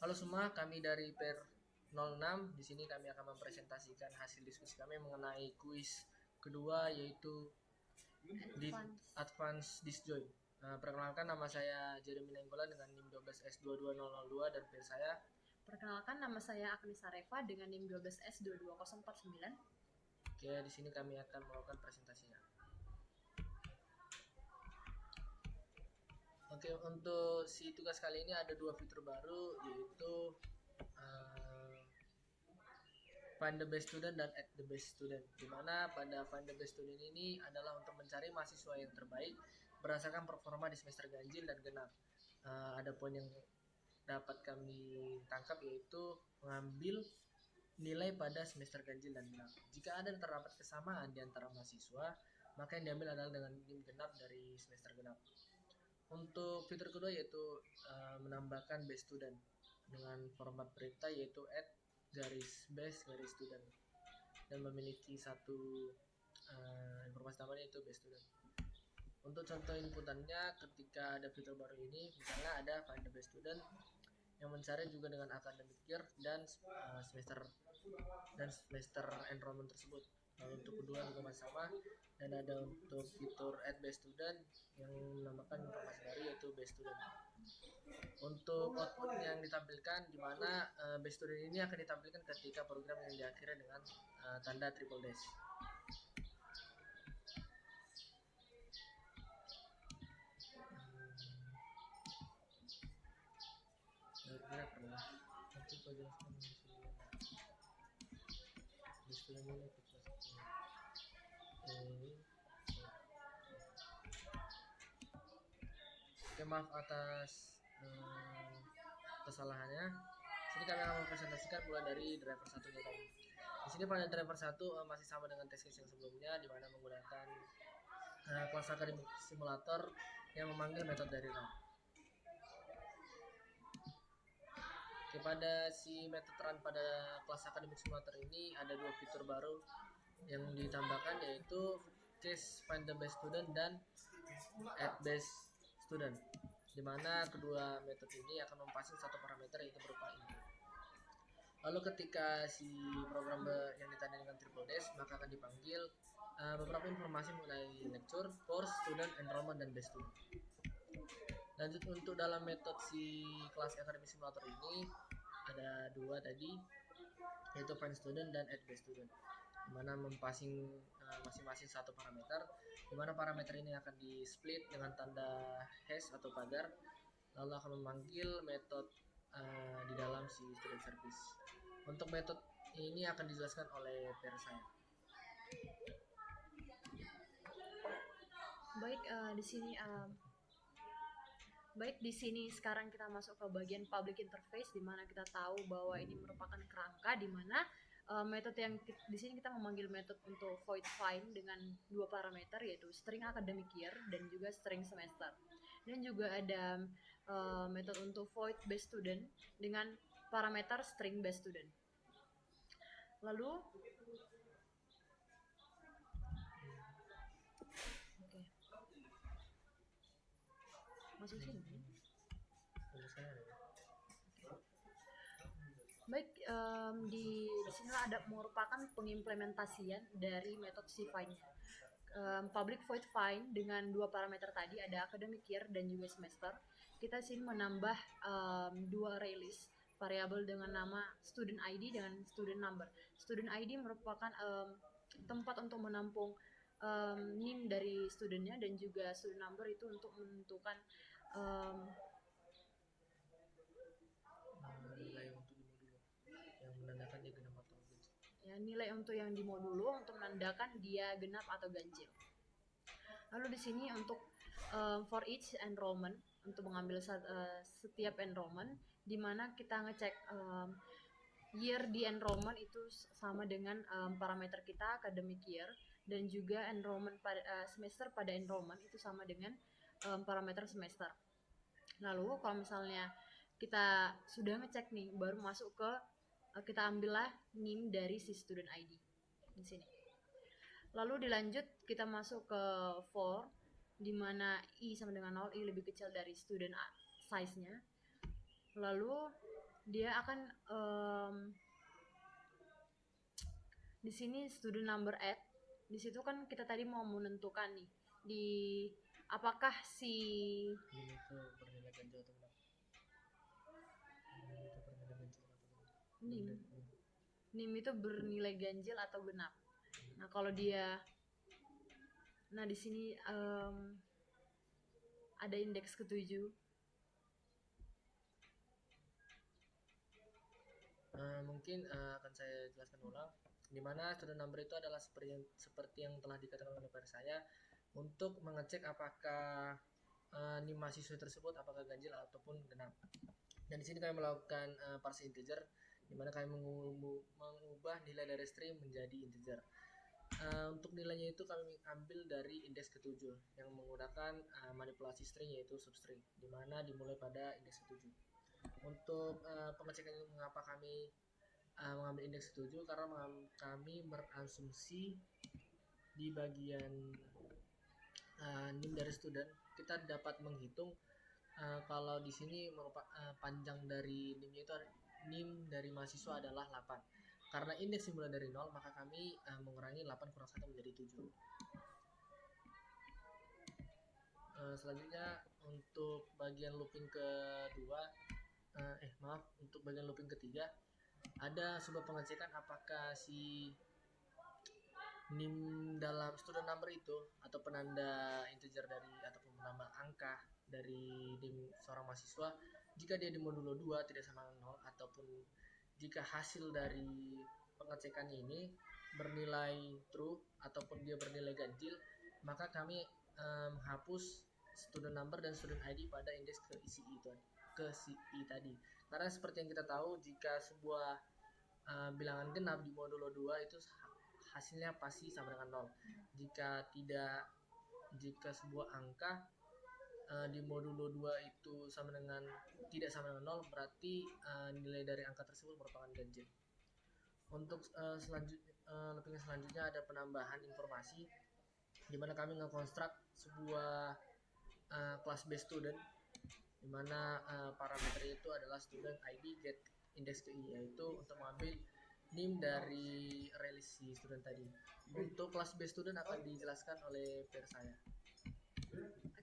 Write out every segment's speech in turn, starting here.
Halo semua, kami dari PER 06. Di sini kami akan mempresentasikan hasil diskusi kami mengenai kuis kedua, yaitu di Advanced Disjoint. Perkenalkan, nama saya Jeremy Nainggolan dengan NIM 12S22002 dan PER saya. Perkenalkan, nama saya Agnes Areva dengan NIM 12S22049. Oke, di sini kami akan melakukan presentasinya. Oke, untuk si tugas kali ini ada dua fitur baru, yaitu Find the Best Student dan Add the Best Student. Dimana pada Find the Best Student ini adalah untuk mencari mahasiswa yang terbaik berdasarkan performa di semester ganjil dan genap. Ada poin yang dapat kami tangkap, yaitu mengambil nilai pada semester ganjil dan genap. Jika ada terdapat kesamaan di antara mahasiswa, maka yang diambil adalah dengan NIM genap dari semester genap. Untuk fitur kedua yaitu menambahkan best student dengan format perintah, yaitu add garis best garis student, dan memiliki satu informasi tambahan, yaitu best student. Untuk contoh inputannya, ketika ada fitur baru ini, misalnya ada find the best student yang mencari juga dengan academic year dan semester enrollment tersebut. Lalu untuk kedua juga masih sama, dan ada untuk fitur add best student yang menambahkan informasi baru, yaitu best student. Untuk output yang ditampilkan, di mana best student ini akan ditampilkan ketika program yang diakhiri dengan tanda triple dash. Kira-kira pernah nanti kau jelaskan best student ini kita Oke, maaf atas kesalahannya. Sini kami akan mempresentasikan mulai dari driver 1 tadi. Di sini pada driver 1 masih sama dengan test case yang sebelumnya, di mana menggunakan kelas akademik simulator yang memanggil metode dari RAM. Kepada si metode run pada kelas akademik simulator ini ada dua fitur baru yang ditambahkan, yaitu case find the best student dan add best student, dimana kedua metode ini akan mempassing satu parameter, yaitu berupa input. Lalu ketika si program yang ditandai dengan triple dash, maka akan dipanggil beberapa informasi mengenai lecture, course, student, enrollment, dan best student. Lanjut, untuk dalam metode si kelas akademik simulator ini ada dua tadi, yaitu find student dan add best student, dimana mempassing masing-masing satu parameter, dimana parameter ini akan di split dengan tanda hash atau pagar, lalu akan memanggil metode di dalam si student service. Untuk metode ini akan dijelaskan oleh PER saya. Baik, di sini sekarang kita masuk ke bagian public interface, di mana kita tahu bahwa ini merupakan kerangka, di mana metode yang di sini kita memanggil metode untuk void find dengan dua parameter, yaitu string academic year dan juga string semester. Dan juga ada metode untuk void best student dengan parameter string best student. Lalu masuk sini. Baik, di sini ada merupakan pengimplementasian dari metode C-find-nya. Public void find dengan dua parameter tadi, ada academic year dan juga semester. Kita sini menambah dua array list variabel dengan nama student ID dengan student number. Student ID merupakan tempat untuk menampung NIM dari studentnya, dan juga student number itu untuk menentukan nilai untuk di modulo yang menandakan dia genap atau ganjil. Ya, nilai untuk yang di modulo untuk menandakan dia genap atau ganjil. Lalu di sini untuk for each enrollment, untuk mengambil setiap enrollment, di mana kita ngecek year di enrollment itu sama dengan parameter kita academic year, dan juga enrollment pada semester pada enrollment itu sama dengan parameter semester. Lalu kalau misalnya kita sudah ngecek nih, baru masuk ke kita ambillah NIM dari si student ID di sini. Lalu dilanjut kita masuk ke for, di mana I sama dengan 0, I lebih kecil dari student size-nya. Lalu dia akan di sini student number add. Di situ kan kita tadi mau menentukan nih di apakah si Ini itu bernilai ganjil atau genap. Ini itu bernilai ganjil atau genap. nim nim itu bernilai ganjil atau genap. Nah, kalau dia di sini ada indeks ketujuh. Mungkin akan saya jelaskan ulang, di mana student number itu adalah seperti yang telah dikatakan oleh para saya untuk mengecek apakah NIM mahasiswa tersebut apakah ganjil ataupun genap. Dan di sini kami melakukan parse integer, di mana kami mengubah nilai dari string menjadi integer. Untuk nilainya itu kami ambil dari indeks ketujuh yang menggunakan manipulasi string yaitu substring, di mana dimulai pada indeks ketujuh. Untuk pengecekan mengapa kami mengambil indeks ketujuh, karena kami berasumsi di bagian NIM dari student kita dapat menghitung kalau di sini panjang dari NIM-nya itu NIM dari mahasiswa adalah 8. Karena indeks dimulai dari 0, maka kami mengurangi 8 kurang 1 menjadi 7. Selanjutnya untuk bagian looping kedua, untuk bagian looping ketiga, ada sebuah pengecekan apakah si NIM dalam student number itu atau penanda integer dari ataupun penambah angka dari NIM seorang mahasiswa, jika dia di modulo 2 tidak sama 0, ataupun jika hasil dari pengecekan ini bernilai true ataupun dia bernilai ganjil, maka kami menghapus student number dan student ID pada indeks ke CI tadi. Karena seperti yang kita tahu, jika sebuah bilangan genap di modulo 2 itu hasilnya pasti sama dengan 0. Jika sebuah angka di modulo 2 itu tidak sama dengan 0, berarti nilai dari angka tersebut merupakan ganjil. Untuk selanjutnya ada penambahan informasi, di mana kami ngekonstruk sebuah kelas base student, di mana parameter itu adalah student ID get index ke i, yaitu untuk mengambil NIM dari release si student tadi. Untuk kelas base student akan dijelaskan oleh peer saya.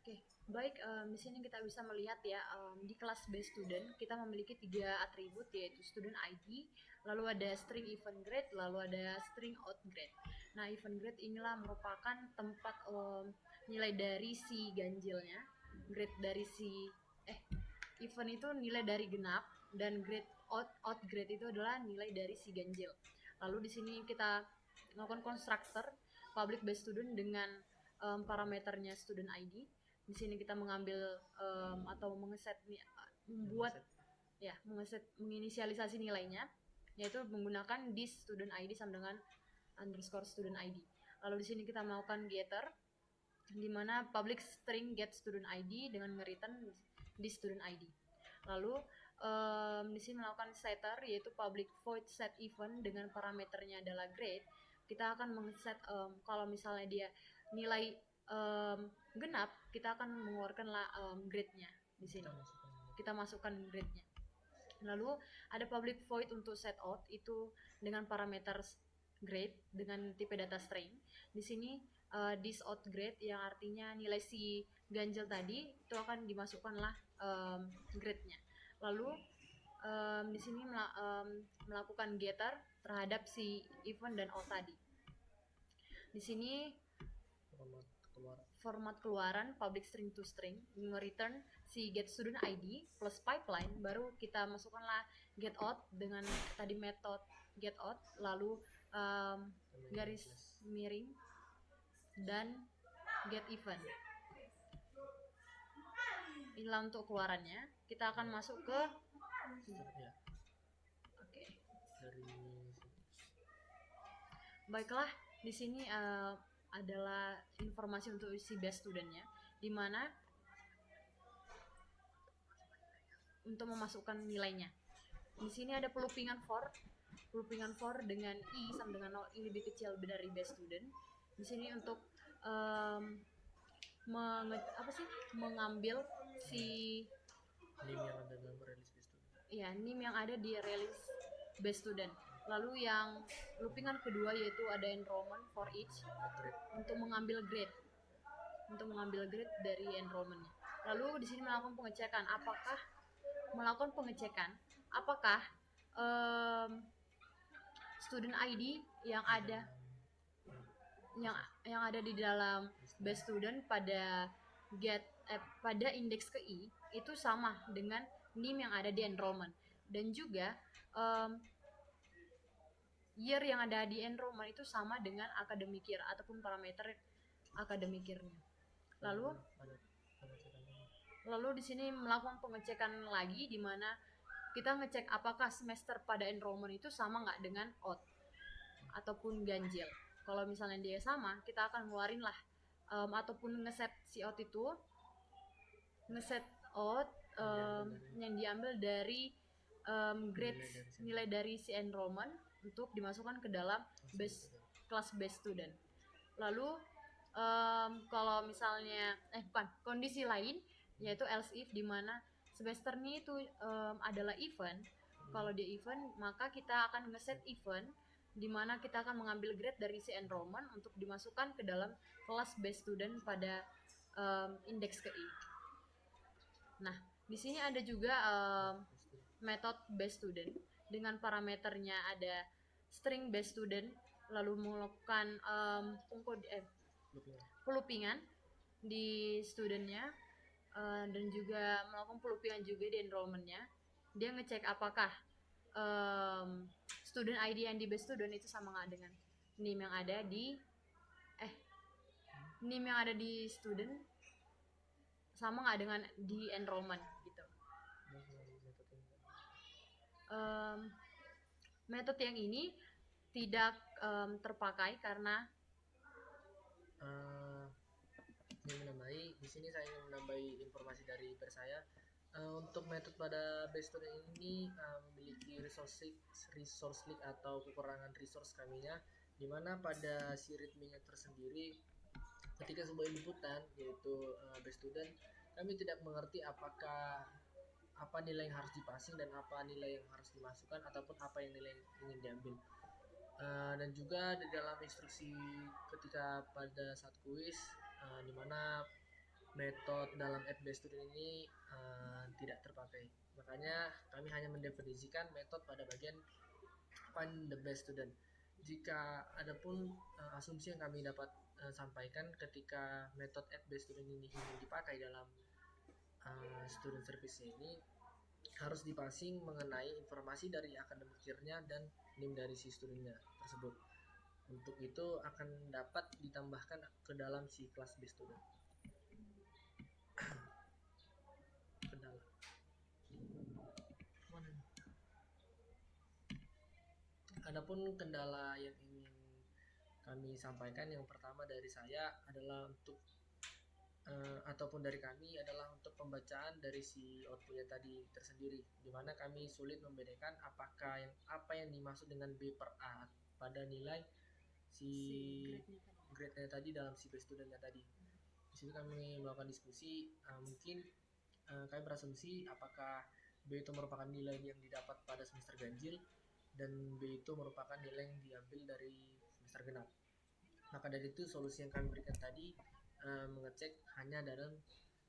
Oke, baik. Di sini kita bisa melihat ya, di kelas base student kita memiliki 3 atribut, yaitu student ID, lalu ada string event grade, lalu ada string out grade. Nah, event grade inilah merupakan tempat nilai dari si ganjilnya, grade dari si event itu nilai dari genap, dan grade out grade itu adalah nilai dari si ganjil. Lalu di sini kita melakukan constructor public base student dengan parameternya student ID. Di sini kita mengambil atau menginisialisasi nilainya, yaitu menggunakan this student ID sama dengan underscore student ID. Lalu di sini kita melakukan getter, di mana public string get student ID dengan return this student ID. Lalu di sini melakukan setter, yaitu public void set event dengan parameternya adalah grade. Kita akan mengset kalau misalnya dia nilai genap, kita akan mengeluarkan grade-nya di sini. Kita masukkan grade-nya. Lalu ada public void untuk set out, itu dengan parameter grade dengan tipe data string. Di sini this out grade yang artinya nilai si ganjil tadi itu akan dimasukkanlah grade-nya. Lalu di sini melakukan getter terhadap si event dan out tadi. Di sini format keluaran public string to string, nge-return si get student ID plus pipeline, baru kita masukkanlah get out dengan tadi metode get out, lalu garis miring dan get event. Inilah untuk keluarannya. Kita akan masuk ke Baiklah, di sini adalah informasi untuk si base studentnya, di mana untuk memasukkan nilainya. Di sini ada pelupingan for dengan i sama dengan 0, i lebih kecil dari base student. Di sini untuk mengambil si NIM yang ada dalam release base student. ya NIM yang ada di release base student. Lalu yang loopingan kedua yaitu ada enrollment for each untuk mengambil grade dari enrollmentnya. Lalu di sini melakukan pengecekan apakah student ID yang ada di dalam base student pada index ke I itu sama dengan NIM yang ada di enrollment, dan juga year yang ada di enrollment itu sama dengan academic year ataupun parameter academic year-nya. Lalu di sini melakukan pengecekan lagi, di mana kita ngecek apakah semester pada enrollment itu sama nggak dengan odd ataupun ganjil. Kalau misalnya dia sama, kita akan ngeluarin lah ataupun ngeset si odd itu, yang diambil dari grade nilai dari si enrollment untuk dimasukkan ke dalam kelas base student. Lalu kalau misalnya kondisi lain yaitu else if, di mana semester ini itu adalah event. Kalau dia event, maka kita akan ngeset event di mana kita akan mengambil grade dari si enrollment untuk dimasukkan ke dalam kelas base student pada index ke I. Nah, di sini ada juga method base student dengan parameternya ada string base student, lalu melakukan pelupingan di studentnya, dan juga melakukan pelupingan juga di enrollmentnya. Dia ngecek apakah student ID yang di base student itu sama nggak dengan NIM yang ada di student, sama nggak dengan di enrollment gitu. Metode yang ini tidak terpakai karena di sini saya ingin menambahi informasi dari saya. Untuk metode pada base student ini memiliki resource leak atau kekurangan resource kaminya, di mana pada si readme-nya tersendiri ketika sebuah inputan yaitu base student, kami tidak mengerti apa nilai yang harus dipasing dan apa nilai yang harus dimasukkan ataupun apa yang nilai yang ingin diambil. Dan juga di dalam instruksi ketika pada saat kuis, di mana metode dalam add base student ini tidak terpakai. Makanya kami hanya mendefinisikan metode pada bagian find the best student. Jika ada pun asumsi yang kami dapat sampaikan ketika metode add base student ini ingin dipakai dalam student service ini, harus dipasing mengenai informasi dari academic year-nya dan NIM dari si studentnya tersebut. Untuk itu akan dapat ditambahkan ke dalam si kelas base student. Adapun kendala yang ingin kami sampaikan, yang pertama dari saya adalah ataupun dari kami adalah untuk pembacaan dari si outputnya tadi tersendiri, di mana kami sulit membedakan apa yang dimaksud dengan B per A pada nilai si grade-nya tadi dalam si base student-nya tadi. Di sini kami melakukan diskusi, mungkin kami berasumsi apakah B itu merupakan nilai yang didapat pada semester ganjil dan B itu merupakan nilai yang diambil dari semester genap. Maka dari itu solusi yang kami berikan tadi mengecek hanya dalam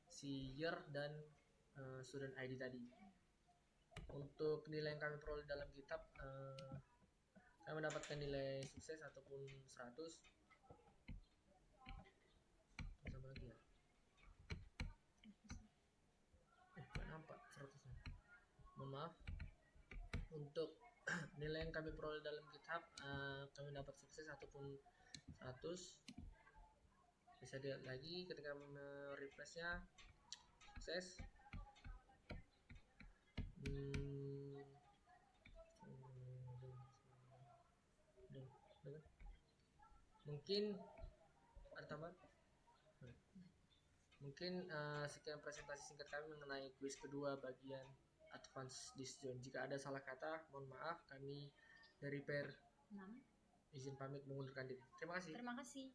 si year dan student ID tadi. Untuk nilai yang kami peroleh dalam kitab, kami mendapatkan nilai sukses ataupun 100. Sama lagi ya? Nampak 100-nya. Mohon maaf. Untuk nilai yang kami peroleh dalam kitab, kami dapat sukses ataupun 100. Bisa dilihat lagi ketika refreshnya, sukses. Mungkin ada tambahan? Mungkin sekian presentasi singkat kami mengenai kuis kedua bagian advance disjoint. Jika ada salah kata, mohon maaf. Kami dari PER izin pamit mengundurkan diri. Terima kasih.